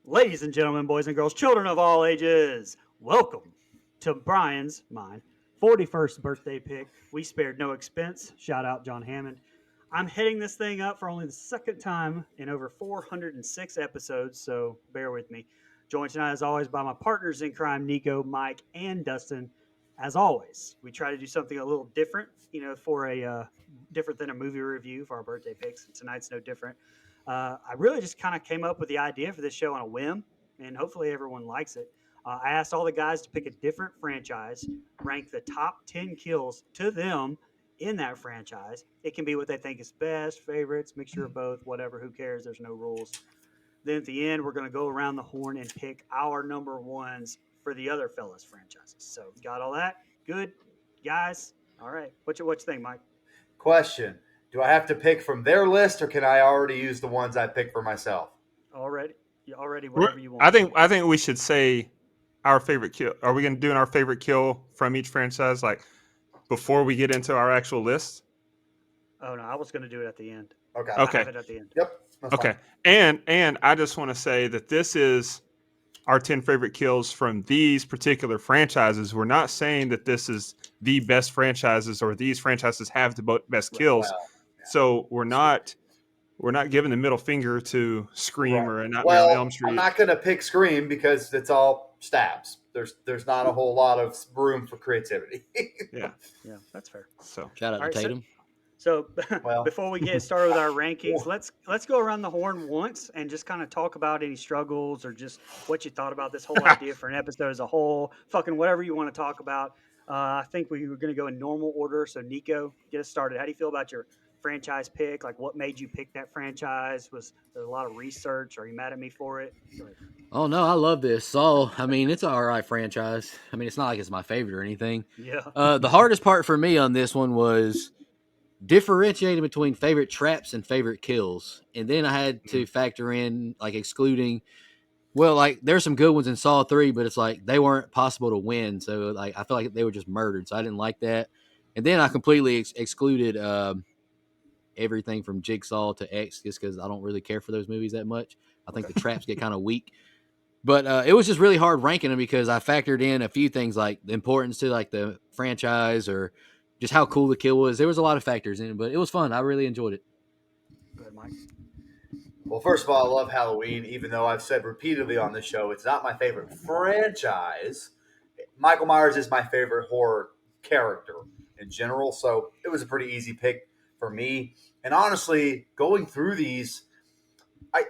Ladies and gentlemen, boys and girls, children of all ages, welcome to Brian's Mine 41st birthday pick. We spared no expense. Shout out John Hammond. I'm hitting this thing up for only the second time in over 406 episodes, so bear with me. Joined tonight, as always, by my partners in crime, Nico, Mike, and Dustin. As always, we try to do something a little different, for a different than a movie review for our birthday picks. And tonight's no different. I really just kind of came up with the idea for this show on a whim, and hopefully everyone likes it. I asked all the guys to pick a different franchise, rank the top 10 kills to them in that franchise. It can be what they think is best, favorites, mixture of both, whatever, who cares? There's no rules. Then at the end, we're going to go around the horn and pick our number ones for the other fellas' franchises. So, got all that? Good, guys? All right. What you think, Mike? Question: do I have to pick from their list, or can I already use the ones I picked for myself? Already? Already, We're, whatever you I want. think I think we should say our favorite kill. Are we going to do our favorite kill from each franchise, like before we get into our actual list? Oh, no, I was going to do it at the end. Okay. I have Okay, it at the end. Yep. That's fine. okay, and I just want to say that this is our 10 favorite kills from these particular franchises. We're not saying that this is the best franchises or these franchises have the best Right. kills. Well, So we're not giving the middle finger to Scream right. or a Nightmare on Elm Well, I'm Street. not going to pick Scream because it's all stabs. There's not a whole lot of room for creativity. Yeah. Yeah, that's fair. So Shout out All to right, so Tatum. so Well, before we get started with our rankings, let's go around the horn once and just kind of talk about any struggles or just what you thought about this whole idea for an episode as a whole. Fucking whatever you want to talk about. I think we were going to go in normal order. So Nico, get us started. How do you feel about your franchise pick? Like, what made you pick that franchise? Was there a lot of research? Are you mad at me for it? Go ahead. Oh no, I love this. So I mean, it's an all right franchise. I mean, it's not like it's my favorite or anything. Yeah. The hardest part for me on this one was differentiating between favorite traps and favorite kills, and then I had to factor in like excluding. Well, like there's some good ones in Saw 3, but it's like they weren't possible to win. So like I feel like they were just murdered. So I didn't like that. And then I completely excluded everything from Jigsaw to X just because I don't really care for those movies that much. I think Okay. the traps get kind of weak. But it was just really hard ranking them because I factored in a few things like the importance to like the franchise or just how cool the kill was. There was a lot of factors in it, but it was fun. I really enjoyed it. Go ahead, Mike. well, first of all, I love Halloween, even though I've said repeatedly on this show it's not my favorite franchise. Michael Myers is my favorite horror character in general, so it was a pretty easy pick for me. And honestly, going through these, I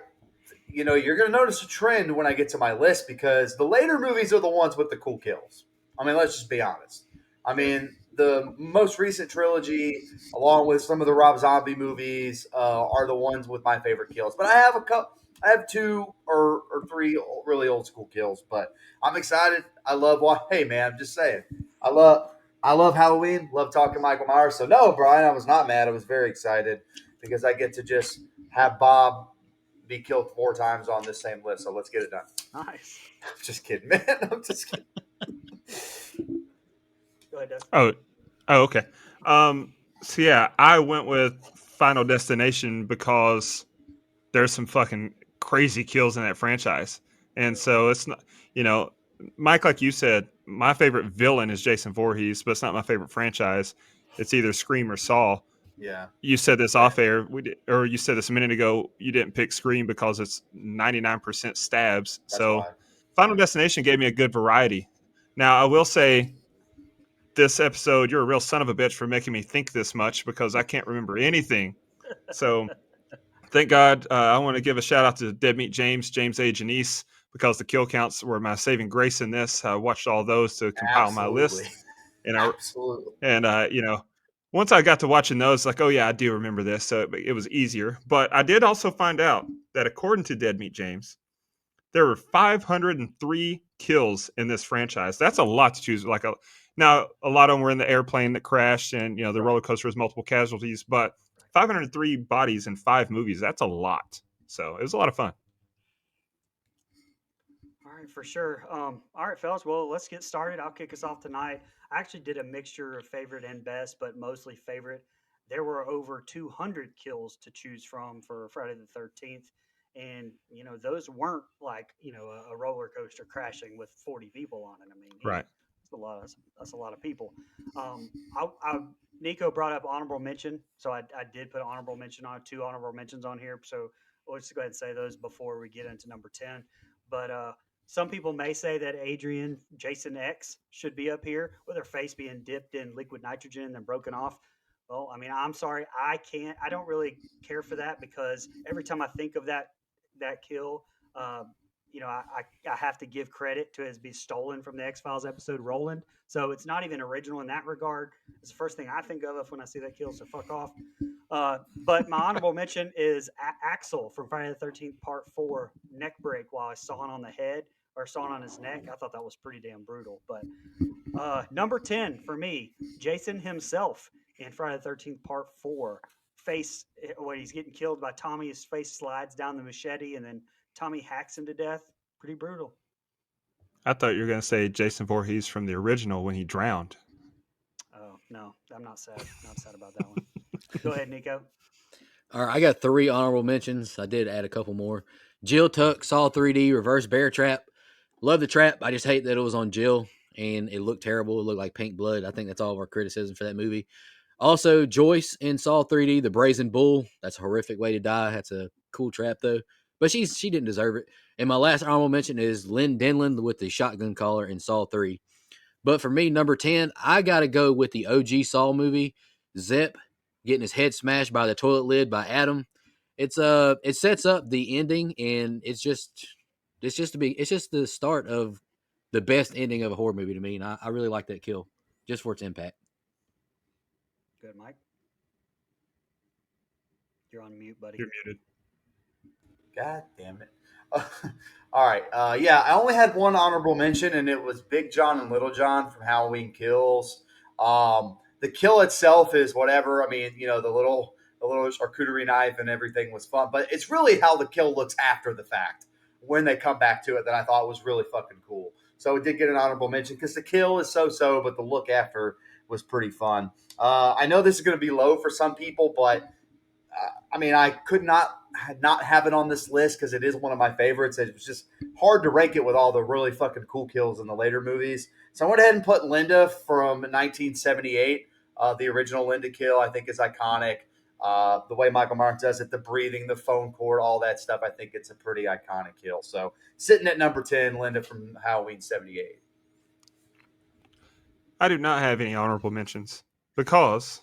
you're going to notice a trend when I get to my list because the later movies are the ones with the cool kills. I mean, let's just be honest. I mean, the most recent trilogy, along with some of the Rob Zombie movies, are the ones with my favorite kills. But I have a couple. I have two or three really old school kills, but I'm excited. I love what. Hey, man, I'm just saying. I love I love Halloween. Love talking Michael Myers. So no, Brian, I was not mad. I was very excited because I get to just have Bob be killed four times on this same list. So let's get it done. Nice. I'm just kidding, man. I'm just kidding. Go ahead, Dustin. oh okay. So yeah, I went with Final Destination because there's some fucking crazy kills in that franchise. And so it's not, you know, Mike, like you said, my favorite villain is Jason Voorhees, but it's not my favorite franchise. It's either Scream or Saw. Yeah. You said this Fair. off air, or you said this a minute ago. You didn't pick Scream because it's 99% stabs. That's So why. Final Destination gave me a good variety. Now I will say this episode, you're a real son of a bitch for making me think this much because I can't remember anything. So thank God. I want to give a shout out to Dead Meat James A. Janice, because the kill counts were my saving grace in this. I watched all those to compile my Absolutely. list, and I Absolutely. and once I got to watching those, like, oh yeah, I do remember this, so it was easier. But I did also find out that according to Dead Meat James, there were 503 kills in this franchise. That's a lot to choose. Now a lot of them were in the airplane that crashed, and the Right. roller coaster was multiple casualties. But 503 bodies in 5 movies, that's a lot. So it was a lot of fun. All right, for sure. All right, fellas. Well, let's get started. I'll kick us off tonight. I actually did a mixture of favorite and best, but mostly favorite. There were over 200 kills to choose from for Friday the 13th. and those weren't like a roller coaster crashing with 40 people on it. I mean, Right. that's a lot of people. Nico brought up honorable mention, so I did put honorable mention on two honorable mentions on here. So let's go ahead and say those before we get into number 10. But some people may say that Adrian Jason X should be up here with her face being dipped in liquid nitrogen and then broken off. Well, I mean, I'm sorry, I can't. I don't really care for that because every time I think of that kill, uh, I have to give credit to it as being stolen from the X Files episode Roland. So it's not even original in that regard. It's the first thing I think of when I see that kill. So fuck off. But my honorable mention is Axel from Friday the 13th Part 4 neck break while I saw it on the head or saw it on his neck. I thought that was pretty damn brutal. But number 10 for me, Jason himself in Friday the 13th Part 4. Face when he's getting killed by Tommy, his face slides down the machete and then Tommy hacks him to death. Pretty brutal. I thought you were going to say Jason Voorhees from the original when he drowned. Oh, no, I'm not sad. Not sad about that one. Go ahead, Nico. All right, I got 3 honorable mentions. I did add a couple more. Jill Tuck, Saw 3D, Reverse Bear Trap. Love the trap. I just hate that it was on Jill and it looked terrible. It looked like pink blood. I think that's all of our criticism for that movie. Also, Joyce in Saw 3D, the Brazen Bull. That's a horrific way to die. That's a cool trap though, but she didn't deserve it. And my last honorable mention is Lynn Denland with the shotgun collar in Saw 3. But for me, number 10, I got to go with the OG Saw movie, Zep getting his head smashed by the toilet lid by Adam. It sets up the ending, and it's just the start of the best ending of a horror movie to me, and I really like that kill just for its impact. Good, Mike. You're on mute, buddy. You're muted. God damn it. All right. Yeah, I only had one honorable mention, and it was Big John and Little John from Halloween Kills. The kill itself is whatever. I mean, the little charcuterie knife and everything was fun, but it's really how the kill looks after the fact when they come back to it that I thought was really fucking cool. So it did get an honorable mention because the kill is so, but the look after was pretty fun. I know this is going to be low for some people, but I mean, I could not have it on this list because it is one of my favorites. It was just hard to rank it with all the really fucking cool kills in the later movies. So I went ahead and put Linda from 1978. The original Linda kill, I think, is iconic. The way Michael Myers does it, the breathing, the phone cord, all that stuff, I think it's a pretty iconic kill. So sitting at number 10, Linda from Halloween 78. I do not have any honorable mentions because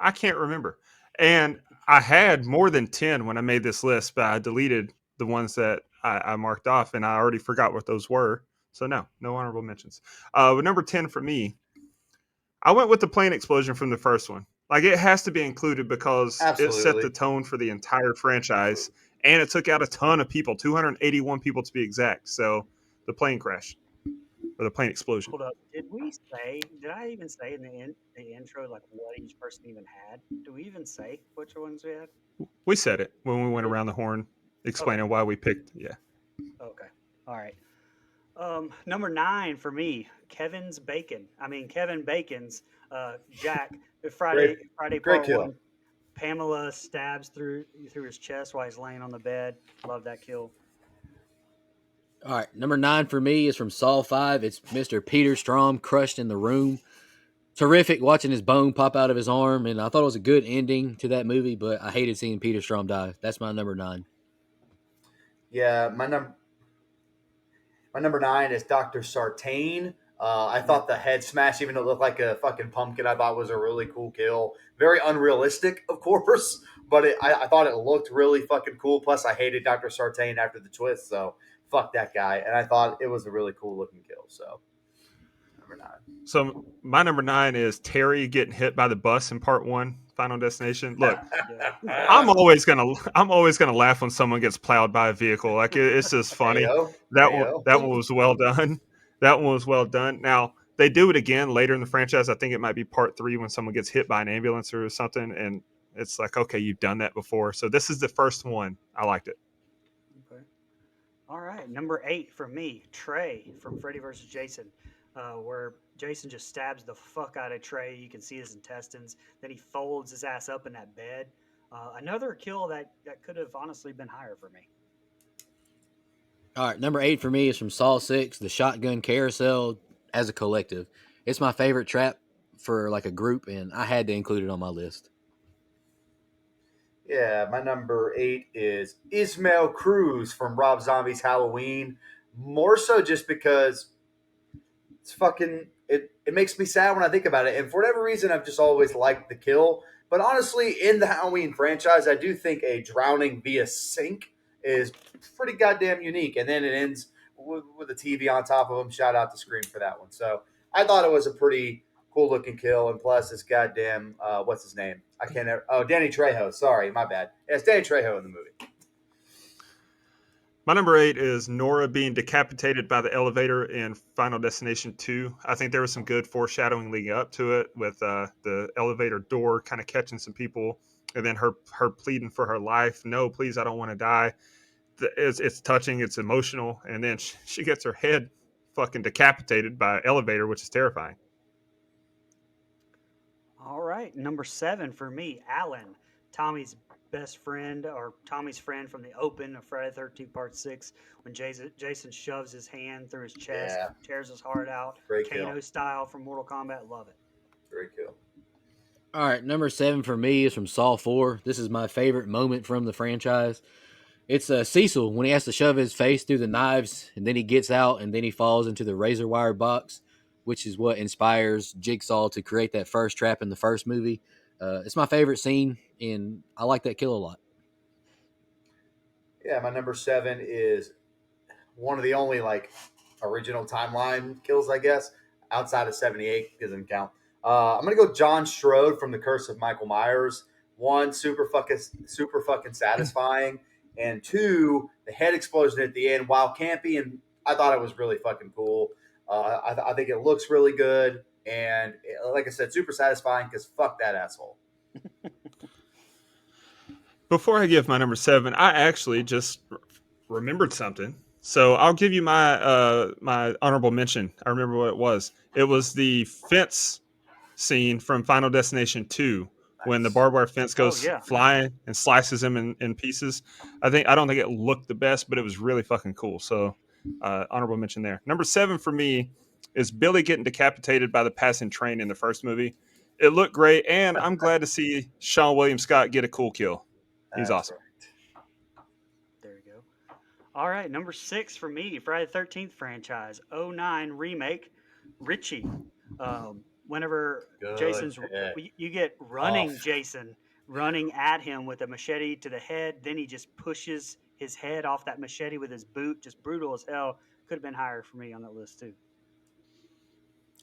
I can't remember. And I had more than 10 when I made this list, but I deleted the ones that I marked off and I already forgot what those were. So no honorable mentions. But number 10 for me, I went with the plane explosion from the first one. Like it has to be included because it set Absolutely. the tone for the entire franchise and it took out a ton of people, 281 people to be exact. So the plane crash or the plane explosion. Hold up. Did I even say in the intro, like what each person even had? Do we even say which ones we had? We said it when we went Did- around the horn Okay. explaining why we picked. Yeah. Okay. All right. Number 9 for me, Kevin Bacon's Jack. Great, Friday great Part kill. 1. Pamela stabs through his chest while he's laying on the bed. Love that kill. All right, number 9 for me is from Saw 5. It's Mr. Peter Strom crushed in the room. Terrific watching his bone pop out of his arm, and I thought it was a good ending to that movie, but I hated seeing Peter Strom die. That's my number 9. Yeah, my number 9 is Dr. Sartain. I thought the head smash, even though it looked like a fucking pumpkin, I thought was a really cool kill. Very unrealistic, of course, but I thought it looked really fucking cool. Plus, I hated Dr. Sartain after the twist, so fuck that guy. And I thought it was a really cool looking kill. So, number 9. So my number 9 is Terry getting hit by the bus in part 1, Final Destination. Look, Yeah. I'm always gonna laugh when someone gets plowed by a vehicle. Like it's just funny. Heyo. That one was well done. That one was well done. Now they do it again later in the franchise. I think it might be part 3 when someone gets hit by an ambulance or something, and it's like, okay, you've done that before. So this is the first one. I liked it. Okay. All right. Number 8 for me, Trey from Freddy vs. Jason, where Jason just stabs the fuck out of Trey. You can see his intestines. Then he folds his ass up in that bed. Another kill that could have honestly been higher for me. All right, number 8 for me is from Saw 6, the shotgun carousel as a collective. It's my favorite trap for like a group, and I had to include it on my list. Yeah, my number 8 is Ismail Cruz from Rob Zombie's Halloween. More so just because it's fucking it makes me sad when I think about it. And for whatever reason, I've just always liked the kill. But honestly, in the Halloween franchise, I do think a drowning via sink is pretty goddamn unique. And then it ends with a TV on top of him. Shout out to Scream for that one. So I thought it was a pretty cool looking kill. And plus, this goddamn what's his name? I can't. Oh, Danny Trejo. Sorry, my bad. Yeah, it's Danny Trejo in the movie. My number 8 is Nora being decapitated by the elevator in Final Destination 2. I think there was some good foreshadowing leading up to it with the elevator door kind of catching some people, and then her pleading for her life. No, please, I don't want to die. It's touching, it's emotional, and then she gets her head fucking decapitated by an elevator, which is terrifying. All right, number 7 for me, Alan, Tommy's best friend or Tommy's friend from the open of Friday the 13th Part 6 when Jason shoves his hand through his chest, Yeah, tears his heart out, great Kano kill. style from Mortal Kombat. Love it. Great kill. All right, number 7 for me is from Saw 4. This is my favorite moment from the franchise. It's Cecil when he has to shove his face through the knives, and then he gets out, and then he falls into the razor wire box, which is what inspires Jigsaw to create that first trap in the first movie. It's my favorite scene, and I like that kill a lot. Yeah, my number 7 is one of the only like original timeline kills, I guess, outside of 78 doesn't count. I'm gonna go John Strode from The Curse of Michael Myers. One, super fucking satisfying, and two, the head explosion at the end, while campy, and I thought it was really fucking cool. I think it looks really good, and like I said, super satisfying because fuck that asshole. Before I give my number 7, I actually just remembered something. So I'll give you my honorable mention. I remember what it was. It was the fence scene from Final Destination 2 when the Nice. barbed wire fence Oh goes yeah, flying and slices him in pieces. I don't think it looked the best, but it was really fucking cool. So honorable mention there. Number 7 for me is Billy getting decapitated by the passing train in the first movie. It looked great, and I'm glad to see Sean William Scott get a cool kill. He's That's awesome. right. there you go. All right, number 6 for me, Friday the 13th franchise, '09 remake, Richie. Whenever Good Jason's, pick. you get Oh, running Jason running at him with a machete to the head, then he just pushes his head off that machete with his boot, just brutal as hell. Could have been higher for me on that list too.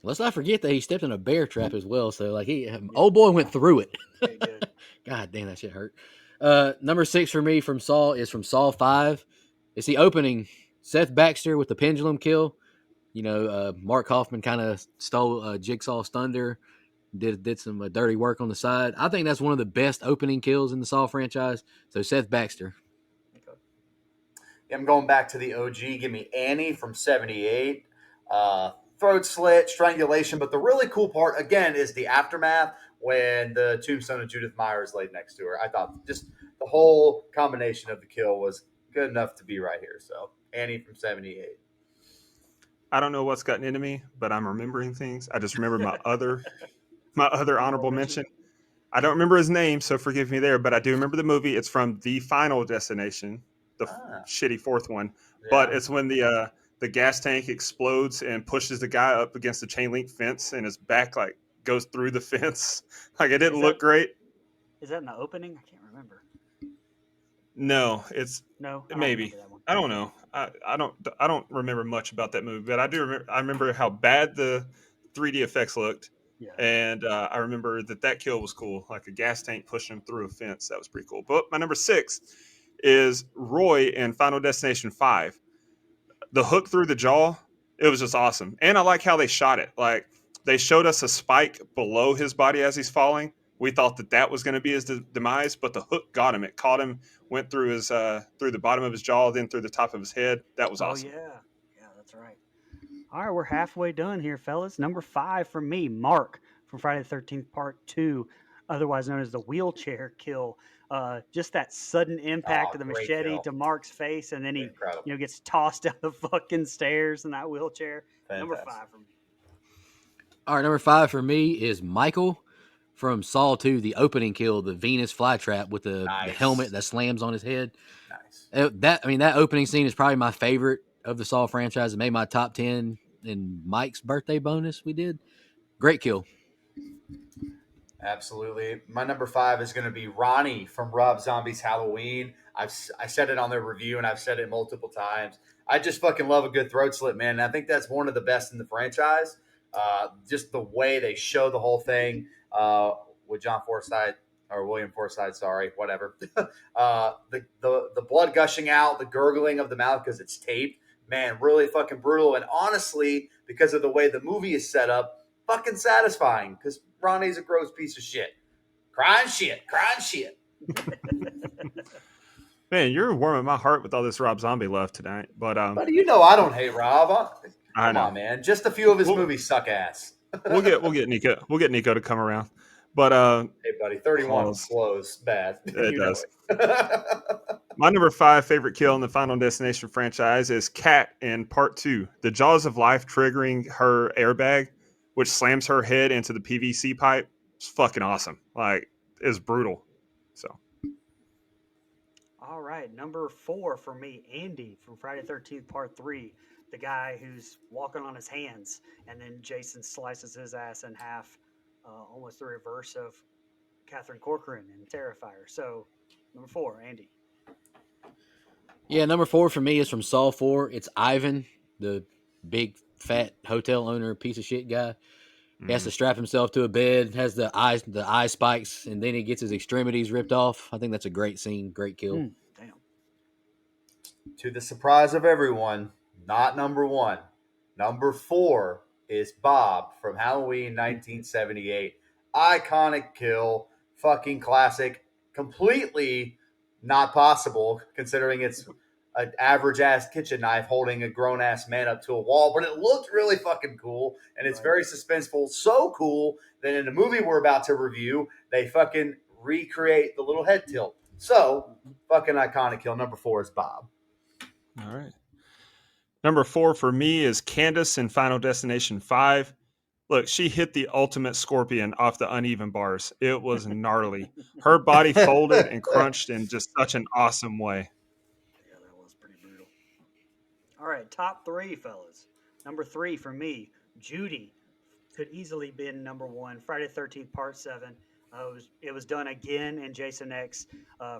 Let's not forget that he stepped in a bear trap as well. So like Yeah, old boy went through it. yeah, he did. God damn, that shit hurt. Number 6 for me from Saw is from Saw 5. It's the opening. Seth Baxter with the pendulum kill. You know, Mark Hoffman kind of stole Jigsaw's thunder, did some dirty work on the side. I think that's one of the best opening kills in the Saw franchise. So Seth Baxter. Okay. I'm going back to the OG. Give me Annie from 78. Throat slit, strangulation. But the really cool part, again, is the aftermath when the tombstone of Judith Myers laid next to her. I thought just the whole combination of the kill was good enough to be right here. So Annie from 78. I don't know what's gotten into me, but I'm remembering things. I just remember my other Honorable honorable mention. mention. I don't remember his name, so forgive me there, but I do remember the movie. It's from The Final Destination, the Ah, shitty fourth one. But yeah. it's when the gas tank explodes and pushes the guy up against the chain link fence, and his back like goes through the fence. Like it Is didn't that look great. is that in the opening? I can't remember. No, it's No, I don't maybe. remember that one. I don't know. I don't remember much about that movie, but I do remember. I remember how bad the 3D effects looked, Yeah. and I remember that kill was cool, like a gas tank pushing him through a fence. That was pretty cool. But my number 6 is Roy in Final Destination 5. The hook through the jaw, it was just awesome. And I like how they shot it. Like they showed us a spike below his body as he's falling. We thought that was going to be his demise, but the hook got him. It caught him, went through his through the bottom of his jaw, then through the top of his head. That was Oh awesome. yeah. Yeah, that's right. All right, we're halfway done here, fellas. Number 5 for me, Mark from Friday the 13th Part 2. otherwise known as the wheelchair kill. Just that sudden impact Oh, of the great machete kill. to Mark's face, and then he, Incredible. gets tossed down the fucking stairs in that wheelchair. Number Fantastic. 5 for me. All right, number 5 for me is Michael from Saw 2, the opening kill, the Venus flytrap with the Nice. helmet that slams on his head. Nice. That opening scene is probably my favorite of the Saw franchise. It made my top 10 in Mike's birthday bonus we did. Great kill. Absolutely. My number 5 is going to be Ronnie from Rob Zombie's Halloween. I said it on their review, and I've said it multiple times. I just fucking love a good throat slit, man. And I think that's one of the best in the franchise. Just the way they show the whole thing with John Forsythe or William Forsythe, sorry, whatever. The blood gushing out, the gurgling of the mouth because it's taped, man, really fucking brutal. And honestly, because of the way the movie is set up, fucking satisfying because Ronnie's a gross piece of shit. Crying shit. Man, you're warming my heart with all this Rob Zombie love tonight. But Buddy, you know I don't hate Rob. I Come know. on, man. Just a few of his We'll- movies suck ass. we'll get Nico. We'll get Nico to come around. But Hey, buddy, 31 Pause. blows bad. It You know does. it. My number 5 favorite kill in the Final Destination franchise is Kat in Part 2. The Jaws of Life triggering her airbag, which slams her head into the PVC pipe. It's fucking awesome. Like, it's brutal. So, All right, number 4 for me, Andy from Friday 13th Part 3, the guy who's walking on his hands, and then Jason slices his ass in half, almost the reverse of Catherine Corcoran in Terrifier. So, number 4, Andy. Yeah, number 4 for me is from Saw 4. It's Ivan, the big fat hotel owner piece of shit guy. He has to strap himself to a bed, has the eye spikes, and then he gets his extremities ripped off. I think that's a great scene, great kill. Damn. To the surprise of everyone, not number 1. Number 4 is Bob from Halloween 1978. Iconic kill, fucking classic, completely not possible considering it's an average ass kitchen knife holding a grown ass man up to a wall, but it looked really fucking cool and it's very suspenseful. So cool that in the movie we're about to review, they fucking recreate the little head tilt. So fucking iconic kill. Number 4 is Bob. all right. Number 4 for me is Candace in Final Destination 5. Look, she hit the ultimate scorpion off the uneven bars. It was gnarly. Her body folded and crunched in just such an awesome way. Yeah, that was pretty brutal. All right, top 3, fellas. Number 3 for me, Judy could easily been number 1. Friday 13th Part 7. It was done again in Jason X.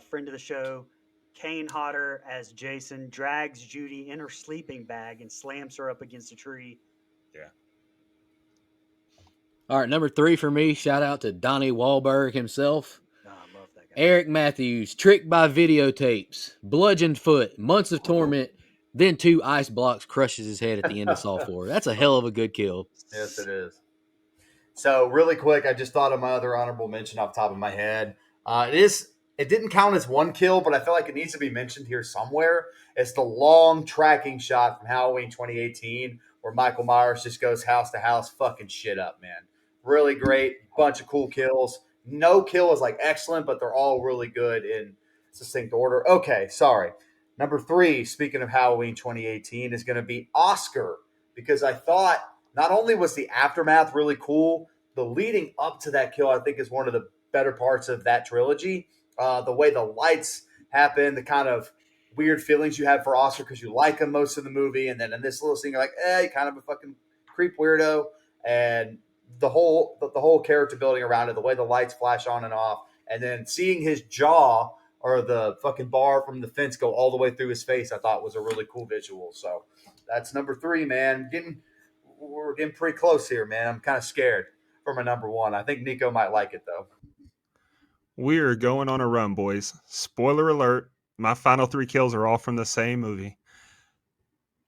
Friend of the show, Kane Hodder as Jason drags Judy in her sleeping bag and slams her up against a tree. Yeah. All right, number 3 for me, shout out to Donnie Wahlberg himself. Oh, I love that guy. Eric Matthews, tricked by videotapes, bludgeoned foot, months of torment, then 2 ice blocks crushes his head at the end of Saw 4. That's a hell of a good kill. Yes, it is. So really quick, I just thought of my other honorable mention off the top of my head. It didn't count as one kill, but I feel like it needs to be mentioned here somewhere. It's the long tracking shot from Halloween 2018 where Michael Myers just goes house to house fucking shit up, man. Really great. Bunch of cool kills. No kill is like excellent, but they're all really good in succinct order. Okay, sorry. Number 3, speaking of Halloween 2018, is going to be Oscar because I thought not only was the aftermath really cool, the leading up to that kill I think is one of the better parts of that trilogy. The way the lights happen, the kind of weird feelings you have for Oscar because you like him most of the movie, and then in this little scene you're like, you're kind of a fucking creep weirdo, and the whole character building around it, the way the lights flash on and off, and then seeing his jaw or the fucking bar from the fence go all the way through his face, I thought was a really cool visual. So that's number 3, man. We're getting pretty close here, man. I'm kind of scared for my number 1. I think Nico might like it though. We're going on a run, boys. Spoiler alert, my final 3 kills are all from the same movie.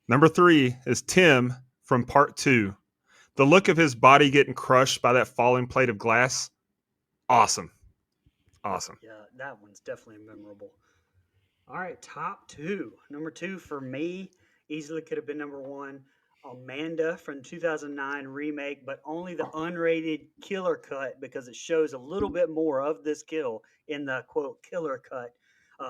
Number 3 is Tim from Part 2. The look of his body getting crushed by that falling plate of glass, awesome. Awesome. Yeah, that one's definitely memorable. All right, top 2. Number 2 for me easily could have been number 1. Amanda from 2009 remake, but only the unrated killer cut because it shows a little bit more of this kill in the quote killer cut,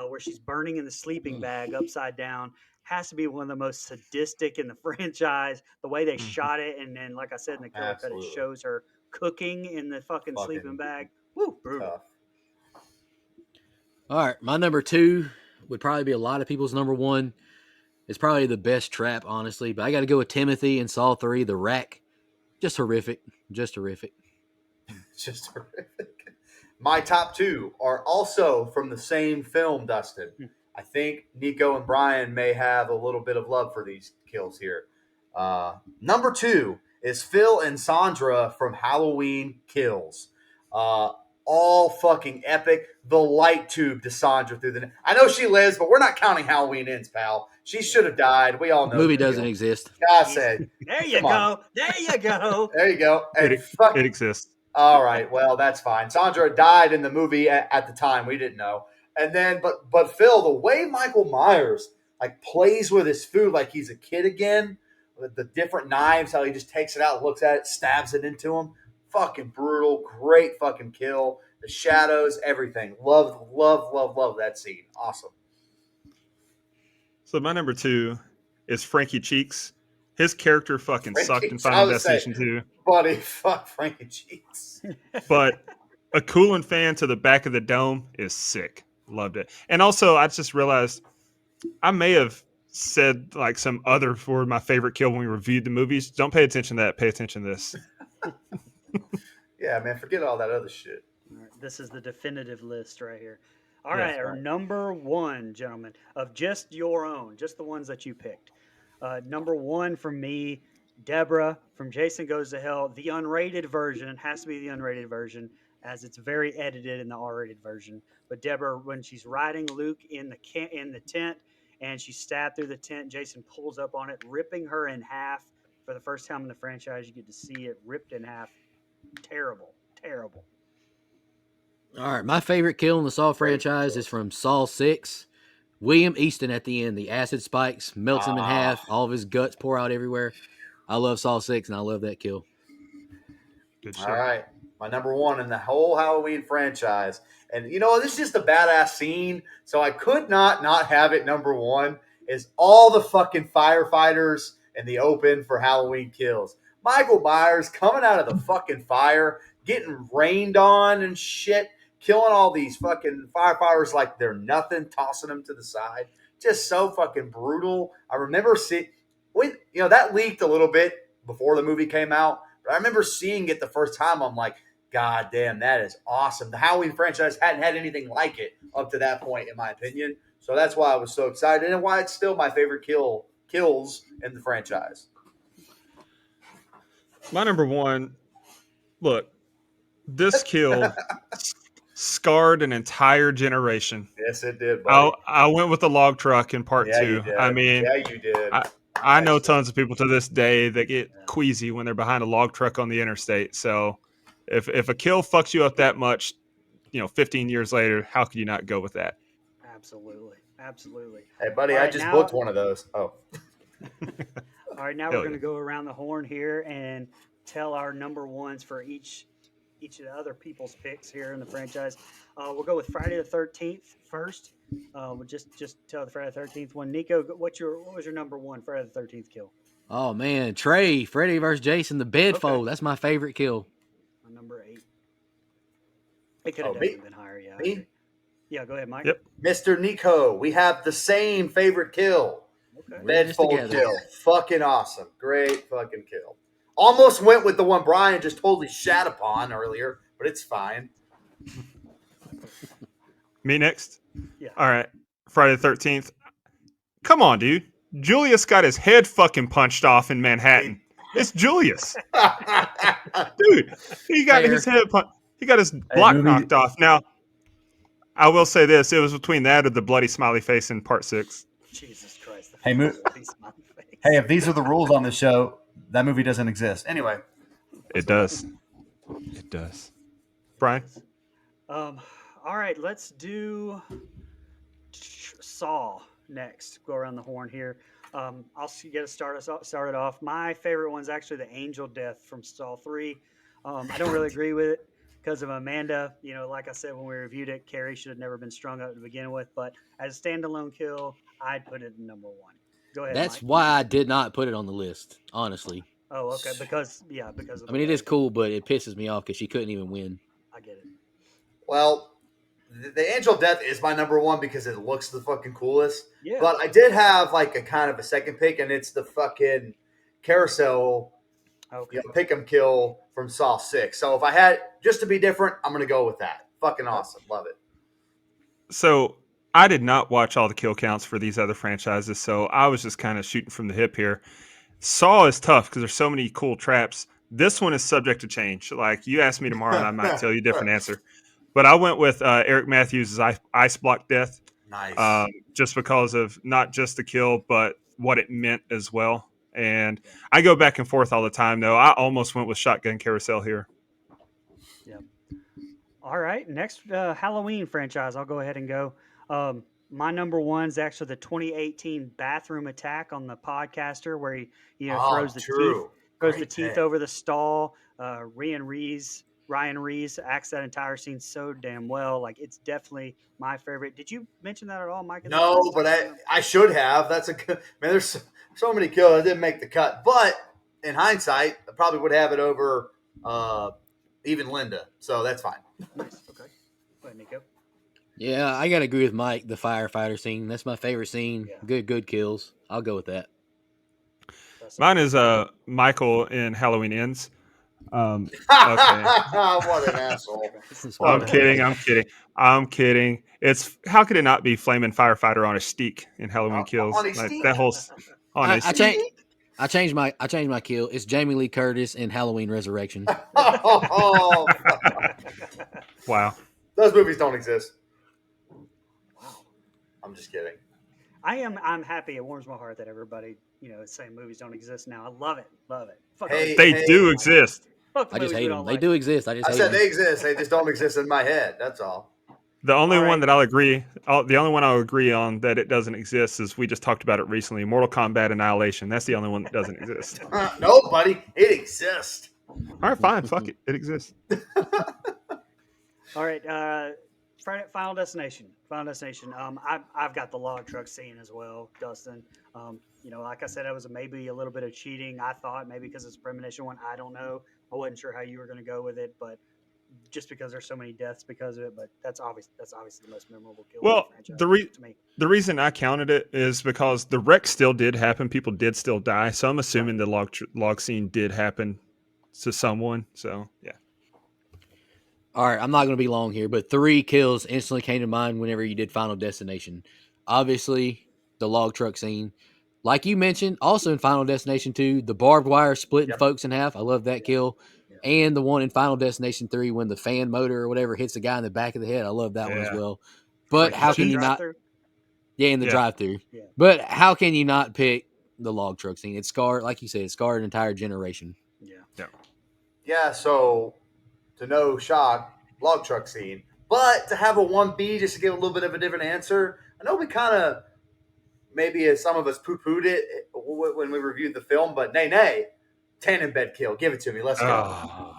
where she's burning in the sleeping bag upside down. Has to be one of the most sadistic in the franchise. The way they Mhm. shot it, and then like I said in the killer cut, it Absolutely. shows her cooking in the fucking sleeping Fucking bag. Woo, brutal. tough. All right, my number two would probably be a lot of people's number one. It's probably the best trap, honestly, but I got to go with Timothy in Saw 3, The Rack. Just horrific. Just horrific. Just horrific. My top two are also from the same film, Dustin. Hmm. I think Nico and Bryan may have a little bit of love for these kills here. Number two is Phil and Sandra from Halloween Kills. All fucking epic. The light tube to Sandra through the. I know she lives, but we're not counting Halloween ends, pal. She should have died. We all know. Movie the doesn't deal. exist. I said, There you come on. go. There you go. There you go. And It fuck, exists. all right, well that's fine. Sandra died in the movie at the time. We didn't know. And then, but Phil, the way Michael Myers like plays with his food like he's a kid again, with the different knives, how he just takes it out, looks at it, stabs it into him. Fucking brutal, great fucking kill. The shadows, everything. Love, love, love, love that scene. Awesome. So my number two is Frankie Cheeks. His character fucking sucked in I Final would say- Destination 2. Buddy, fuck Frankie Cheeks. But a Coolin fan to the back of the dome is sick. Loved it. And also, I just realized I may have said like some other for my favorite kill when we reviewed the movies. Don't pay attention to that. Pay attention to this. Yeah, man, forget all that other shit. All right, this is the definitive list right here. All Yes, right, our number one, gentlemen, of just your own, just the ones that you picked. Number one for me, Deborah from Jason Goes to Hell. The unrated version has to be the unrated version, as it's very edited in the R-rated version. But Deborah, when she's riding Luke in the tent, and she's stabbed through the tent, Jason pulls up on it, ripping her in half. For the first time in the franchise, you get to see it ripped in half. Terrible, terrible. All right, my favorite kill in the Saw franchise is from Saw 6. William Easton at the end. The acid spikes, melts him in half. All of his guts pour out everywhere. I love Saw 6, and I love that kill. Good shit. All right. My number one in the whole Halloween franchise. And, you know, this is just a badass scene. So I could not have it number one. Is all the fucking firefighters in the open for Halloween Kills. Michael Myers coming out of the fucking fire, getting rained on and shit, killing all these fucking firefighters like they're nothing, tossing them to the side. Just so fucking brutal. I remember that leaked a little bit before the movie came out. But I remember seeing it the first time. I'm like, God damn, that is awesome. The Halloween franchise hadn't had anything like it up to that point, in my opinion. So that's why I was so excited, and why it's still my favorite kills in the franchise. My number one, look, this kill scarred an entire generation. Yes, it did, buddy. I went with the log truck in part Yeah, two. you did. I mean, yeah, you did. I know tons of people to this day that get queasy when they're behind a log truck on the interstate. So if a kill fucks you up that much, 15 years later, how could you not go with that? Absolutely. Absolutely. Hey, buddy, All I right, just now- booked one of those. Oh, All right, now Hell we're going to yeah. go around the horn here and tell our number ones for each of the other people's picks here in the franchise. We'll go with Friday the 13th first. We'll just tell the Friday the 13th one. Nico, what was your number one Friday the 13th kill? Oh, man. Trey, Freddy versus Jason, the bedfold. Okay. That's my favorite kill. My number 8. It could have Oh, me? definitely been higher, yeah. I Me? agree. Yeah, go ahead, Mike. Yep. Mr. Nico, we have the same favorite kill. Okay. We're in this Bedfold together. kill. Fucking awesome. Great fucking kill. Almost went with the one Bryan just totally shat upon earlier, but it's fine. Me next? Yeah. All right. Friday the 13th. Come on, dude. Julius got his head fucking punched off in Manhattan. It's Julius. Dude, he got Fair. his head he got his block movie- knocked off. Now, I will say this. It was between that or the bloody smiley face in part 6. Jesus Christ. Hey, Hey, if these are the rules on the show, that movie doesn't exist. Anyway, It does. It does. Brian? All right, let's do Saw next. Go around the horn here. Get us started off. My favorite one's actually the angel death from Saw 3. I don't really agree with it because of Amanda. You know, like I said when we reviewed it, Carrie should have never been strung up to begin with. But as a standalone kill, I'd put it in number one. Go ahead, That's Mike. why I did not put it on the list, honestly. Oh, okay. Because of I the mean, it way is cool, but it pisses me off because she couldn't even win. I get it. Well, the Angel Death is my number one because it looks the fucking coolest. Yeah. But I did have like a kind of a second pick, and it's the fucking carousel, Okay. pick 'em kill from Saw 6. So if I had just to be different, I'm gonna go with that. Fucking awesome, love it. So I did not watch all the kill counts for these other franchises, so I was just kind of shooting from the hip here. Saw is tough because there's so many cool traps. This one is subject to change. Like you ask me tomorrow, and I might tell you a different answer. But I went with Eric Matthews' ice block death, Nice. just because of not just the kill, but what it meant as well. And I go back and forth all the time, though. I almost went with shotgun carousel here. Yep. All right. Next Halloween franchise. I'll go ahead and go. My number one is actually the 2018 bathroom attack on the podcaster, where he throws the teeth Great pick. over the stall. Ryan Rees acts that entire scene so damn well. Like it's definitely my favorite. Did you mention that at all, Mike? in the No, list? but I should have. That's a good man. There's so many kills that didn't make the cut, but in hindsight, I probably would have it over even Linda. So that's fine. Nice. Okay. Go ahead, Nico. Yeah, I gotta agree with Mike. The firefighter scene. That's my favorite scene. Yeah. Good kills. I'll go with that. Mine is Michael in Halloween Ends. Okay. What an asshole. I'm kidding. It's how could it not be flaming firefighter on a steak in Halloween Kills? On a Like, steak? that whole on a steak. I changed my kill. It's Jamie Lee Curtis in Halloween Resurrection. Oh, Wow. those movies don't exist. Wow. I'm just kidding. I'm happy. It warms my heart that everybody is saying movies don't exist now. I love it. Fuck Hey, They do exist. Fuck the I just movies hate we them. don't They like. do exist. I just I hate said them. they exist. They just don't exist in my head. That's all. The only All one right. that the only one I'll agree on that it doesn't exist is we just talked about it recently. Mortal Kombat Annihilation. That's the only one that doesn't exist. No, buddy, it exists. All right, fine. Fuck it. It exists. All right. Final Destination. I've got the log truck scene as well, Dustin. Like I said, it was maybe a little bit of cheating. I thought maybe because it's a premonition one. I don't know. I wasn't sure how you were going to go with it, but just because there's so many deaths because of it. But that's obviously the most memorable kill. Well, in the franchise, to me. the reason I counted it is because the wreck still did happen. People did still die. So I'm assuming the log scene did happen to someone. So yeah. All right, I'm not going to be long here, but 3 kills instantly came to mind whenever you did Final Destination. Obviously, the log truck scene. Like you mentioned, also in Final Destination 2, the barbed wire splitting folks in half. I love that kill. Yeah. And the one in Final Destination 3 when the fan motor or whatever hits the guy in the back of the head. I love that one as well. But how can you not? Yeah, in the drive-thru. Yeah. But how can you not pick the log truck scene? It scarred, like you said, it scarred an entire generation. Yeah, so to no shock, log truck scene. But to have a 1B just to give a little bit of a different answer, I know we kind of, maybe some of us poo-pooed it when we reviewed the film, but nay, tanning bed kill. Give it to me. Let's go.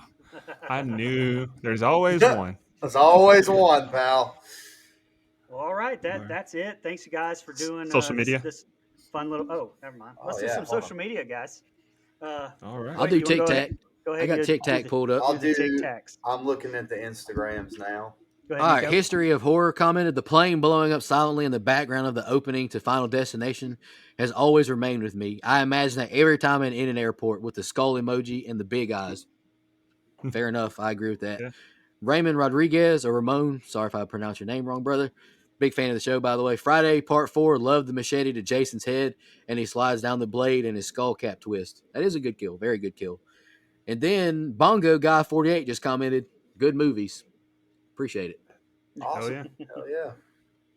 I knew there's always one. There's always one, pal. Well, all right, that's it. Thanks, you guys, for doing social media. This fun little. Oh, never mind. Let's do some social media, guys. All right. I'll do TikTok. Go ahead. I got TikTok pulled up. I'll do TikToks. I'm looking at the Instagrams now. Go ahead, all right, History of Horror commented, the plane blowing up silently in the background of the opening to Final Destination has always remained with me. I imagine that every time I'm in an airport with the skull emoji and the big eyes. Fair enough. I agree with that. Yeah. Raymond Rodriguez, or Ramon, sorry if I pronounced your name wrong, brother. Big fan of the show, by the way. Friday, part 4, loved the machete to Jason's head, and he slides down the blade and his skull cap twist. That is a good kill. Very good kill. And then Bongo Guy 48 just commented, good movies. Appreciate it. Awesome. Hell yeah.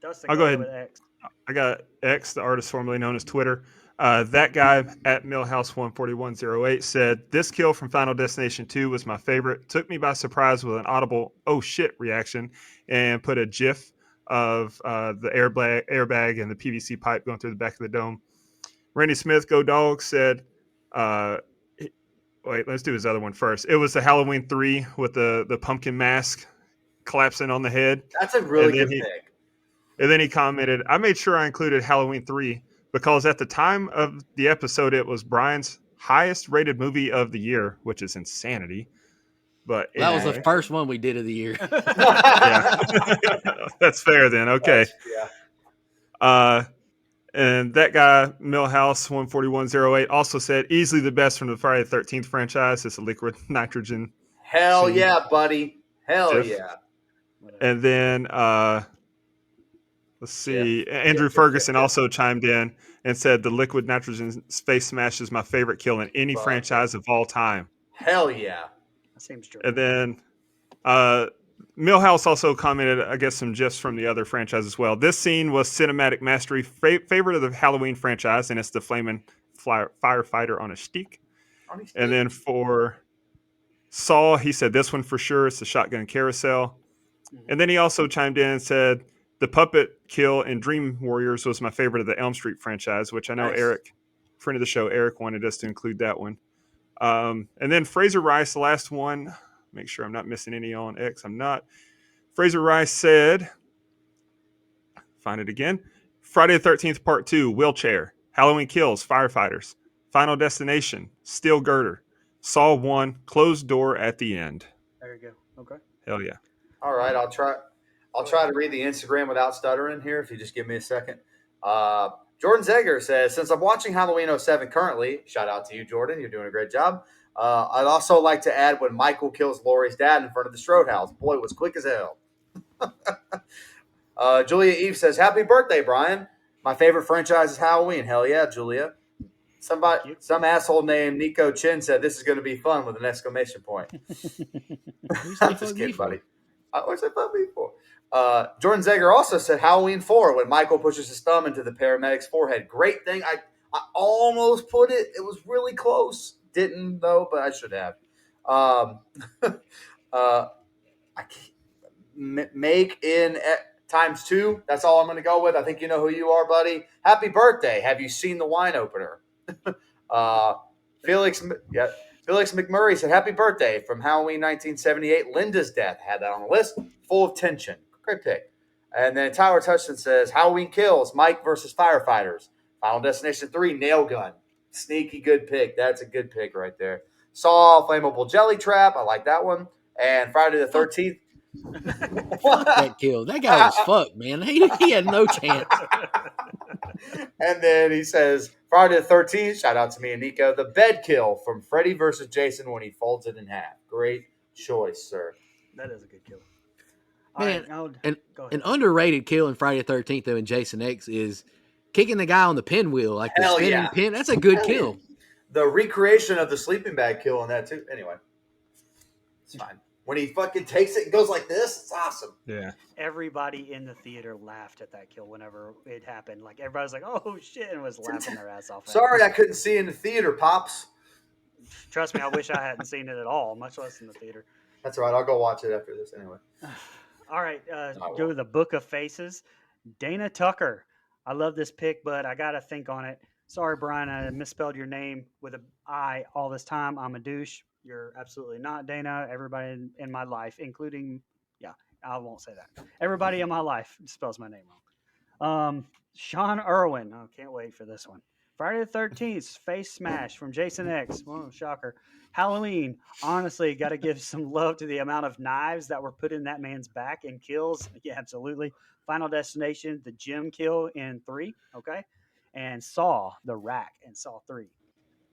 Dustin, I'll go ahead. With X. I got X, the artist formerly known as Twitter. That guy at Millhouse14108 said, this kill from Final Destination 2 was my favorite. Took me by surprise with an audible, oh shit reaction, and put a gif of the airbag and the PVC pipe going through the back of the dome. Randy Smith, Go Dogs, said, wait, let's do his other one first. It was the Halloween 3 with the pumpkin mask collapsing on the head. That's a really And then good pick. And then he commented, I made sure I included Halloween 3 because at the time of the episode, it was Brian's highest rated movie of the year, which is insanity. But That was the anyway, first one we did of the year. yeah, that's fair then. Okay. Yeah. And that guy, Millhouse 14108, also said easily the best from the Friday the 13th franchise is the liquid nitrogen. Hell scene. yeah, buddy. Hell Jiff. yeah. And then let's see. Andrew Jiff. Ferguson also chimed in and said the liquid nitrogen face smash is my favorite kill in any franchise of all time. Hell yeah. That seems true. And then Millhouse also commented, I guess, some gifs from the other franchise as well. This scene was cinematic mastery, favorite of the Halloween franchise, and it's the flaming firefighter on a stick. And then for Saw, he said this one for sure. It's the shotgun carousel. Mm-hmm. And then he also chimed in and said the puppet kill in Dream Warriors was my favorite of the Elm Street franchise, which I know Eric, friend of the show, Eric wanted us to include that one. And then Fraser Rice, the last one. Make sure I'm not missing any on X. I'm not. Fraser Rice said, find it again. Friday the 13th, Part 2, Wheelchair. Halloween Kills, Firefighters. Final Destination, Steel Girder. Saw 1, Closed Door at the End. There you go. Okay. Hell yeah. All right, I'll try to read the Instagram without stuttering here, if you just give me a second. Jordan Zeger says, since I'm watching Halloween 07 currently, shout out to you, Jordan. You're doing a great job. I'd also like to add when Michael kills Laurie's dad in front of the Strode house. Boy, it was quick as hell. Julia Eve says, happy birthday, Brian. My favorite franchise is Halloween. Hell yeah, Julia. Some asshole named Nico Chin said this is going to be fun with an exclamation point. I'm just kidding, buddy. What's that fun me for? Jordan Zeger also said Halloween 4 when Michael pushes his thumb into the paramedic's forehead. Great thing. I almost put it. It was really close. Didn't though, but I should have. Make in times 2. That's all I'm going to go with. I think you know who you are, buddy. Happy birthday. Have you seen the wine opener? Felix McMurray said, happy birthday from Halloween 1978. Linda's death. Had that on the list. Full of tension. Great pick. And then Tyler Touchton says, Halloween Kills, Mike versus Firefighters. Final Destination 3, Nail Gun. Sneaky good pick. That's a good pick right there. Saw Flammable Jelly Trap. I like that one. And Friday the 13th. Fuck that kill. That guy was fucked, man. He had no chance. And then he says, Friday the 13th, shout out to me and Nico, the bed kill from Freddy versus Jason when he folds it in half. Great choice, sir. That is a good kill. Man, an underrated kill in Friday the 13th, though, in Jason X is kicking the guy on the pinwheel, like the spinning pin. That's a good kill. The recreation of the sleeping bag kill in that, too. Anyway, it's fine. When he fucking takes it and goes like this, it's awesome. Yeah. Everybody in the theater laughed at that kill whenever it happened. Like, everybody was like, oh, shit, and was laughing their ass off. Sorry I couldn't see in the theater, Pops. Trust me, I wish I hadn't seen it at all, much less in the theater. That's all right. I'll go watch it after this anyway. All right, go to the Book of Faces. Dana Tucker. I love this pick, but I got to think on it. Sorry, Brian, I misspelled your name with an I all this time. I'm a douche. You're absolutely not, Dana. Everybody in my life, including, I won't say that. Everybody in my life spells my name wrong. Sean Irwin. Oh, can't wait for this one. Friday the 13th, Face Smash from Jason X. Whoa, shocker. Halloween. Honestly, got to give some love to the amount of knives that were put in that man's back and kills. Yeah, absolutely. Final Destination, the gym kill in 3. Okay. And Saw, the rack in Saw 3.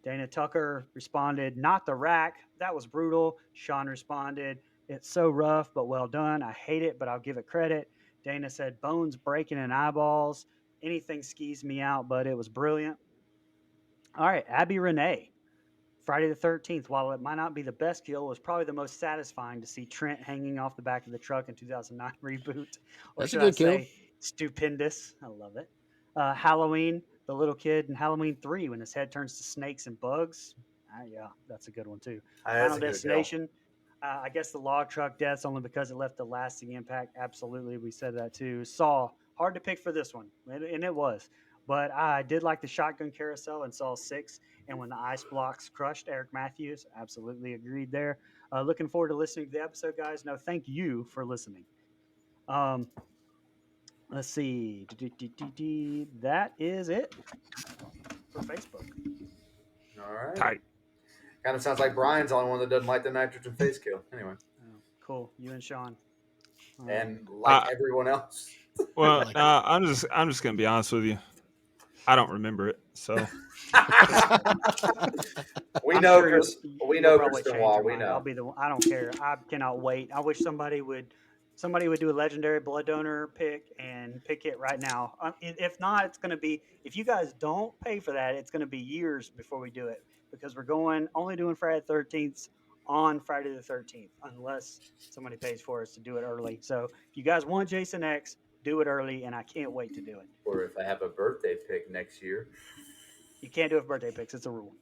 Dana Tucker responded, not the rack. That was brutal. Sean responded, it's so rough, but well done. I hate it, but I'll give it credit. Dana said, bones breaking and eyeballs. Anything skis me out, but it was brilliant. All right, Abby Renee. Friday the 13th, while it might not be the best kill, was probably the most satisfying to see Trent hanging off the back of the truck in 2009 reboot. Or That's a good kill. Stupendous. I love it. Halloween, the little kid in Halloween 3 when his head turns to snakes and bugs. Yeah, that's a good one too. Final Destination. I guess the log truck deaths only because it left a lasting impact. Absolutely, we said that too. Saw, hard to pick for this one, and it was. But I did like the shotgun carousel and saw 6. And when the ice blocks crushed, Eric Matthews absolutely agreed there. Looking forward to listening to the episode, guys. No, thank you for listening. Um, let's see. That is it for Facebook. All right. Tight. Kind of sounds like Brian's the only one that doesn't like the nitrogen face kill. Anyway, Oh, cool. You and Sean. and like everyone else. Well, Like- I'm just gonna be honest with you. I don't remember it, so We I'm know, sure Chris. you'll- We you'll know probably Kristen change Wall. your We mind. I'll know. be the one. I don't care. I cannot wait. I wish somebody would do a legendary blood donor pick and pick it right now. If not, it's going to be, if you guys don't pay for that, it's going to be years before we do it, because we're only doing Friday the 13th on Friday the 13th, unless somebody pays for us to do it early. So if you guys want Jason X, do it early, and I can't wait to do it. Or if I have a birthday pick next year. You can't do it for birthday picks. It's a rule.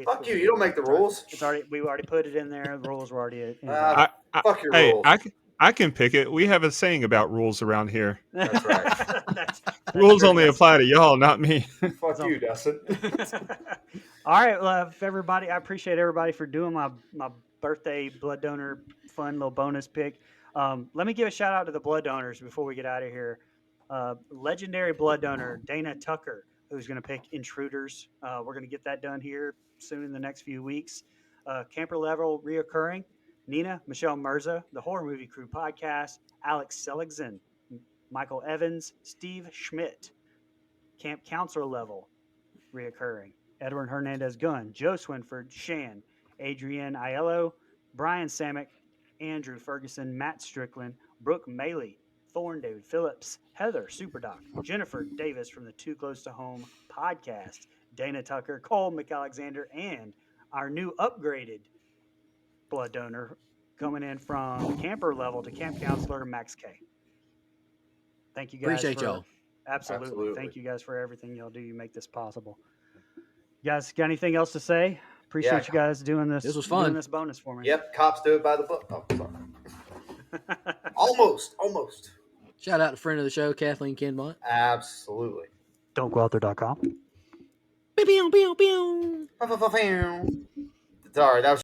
Fuck you. You don't make the rules. We already put it in there. The rules were already in there. Uh, Fuck your hey, rules. I can pick it. We have a saying about rules around here. That's right. That's Rules true, only Dustin. apply to y'all, not me. Fuck you, Dustin. All right, well, everybody, I appreciate everybody for doing my birthday blood donor fun little bonus pick. Let me give a shout out to the blood donors before we get out of here. Legendary blood donor Dana Tucker, who's going to pick Intruders. We're going to get that done here soon in the next few weeks. Camper level reoccurring Nina Michelle Mirza, the Horror Movie Crew podcast, Alex Seligson, Michael Evans, Steve Schmidt. Camp counselor level reoccurring Edwin Hernandez Gunn, Joe Swinford, Shan, Adrienne Aiello, Brian Samick, Andrew Ferguson, Matt Strickland, Brooke Maley, Thorne David Phillips, Heather Superdoc, Jennifer Davis from the Too Close to Home podcast, Dana Tucker, Cole McAlexander, and our new upgraded blood donor coming in from camper level to camp counselor, Max K. Thank you guys. Appreciate y'all. Absolutely. Thank you guys for everything y'all do. You make this possible. You guys got anything else to say? Appreciate you guys doing this. This was fun. Doing this bonus for me. Yep, cops do it by the book. Oh, sorry. Almost. Shout out to friend of the show, Kathleen Kinmont. Absolutely. Don'tGoOutThere.com. Pew, pew, pew, pew. Sorry, that was